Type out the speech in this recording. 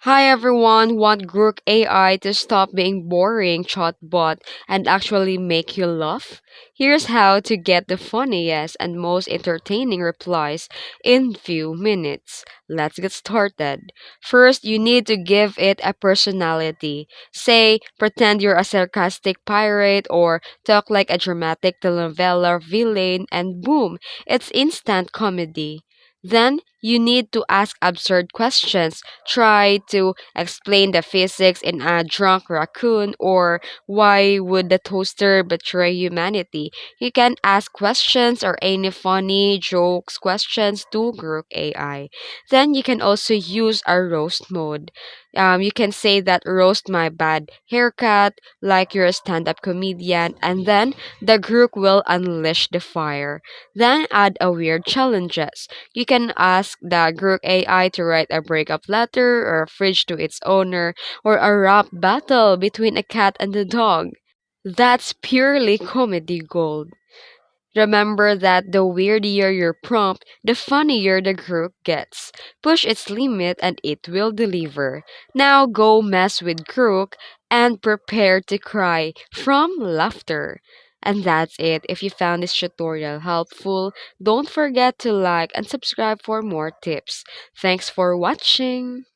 Hi everyone, want Grok AI to stop being boring chatbot and actually make you laugh? Here's how to get the funniest and most entertaining replies in few minutes. Let's get started. First, you need to give it a personality. Say, pretend you're a sarcastic pirate or talk like a dramatic telenovela villain and boom, it's instant comedy. Then, you need to ask absurd questions. Try to explain the physics in a drunk raccoon or why would the toaster betray humanity. You can ask questions or any funny jokes questions to Grok AI. Then you can also use a roast mode. You can say that roast my bad haircut like you're a stand-up comedian, and then the group will unleash the fire. Then add a weird challenges. You can ask the Grok AI to write a breakup letter or a fridge to its owner or a rap battle between a cat and a dog. That's purely comedy gold. Remember that the weirdier your prompt, the funnier the group gets. Push its limit and it will deliver. Now go mess with Crook and prepare to cry from laughter. And that's it. If you found this tutorial helpful, don't forget to like and subscribe for more tips. Thanks for watching.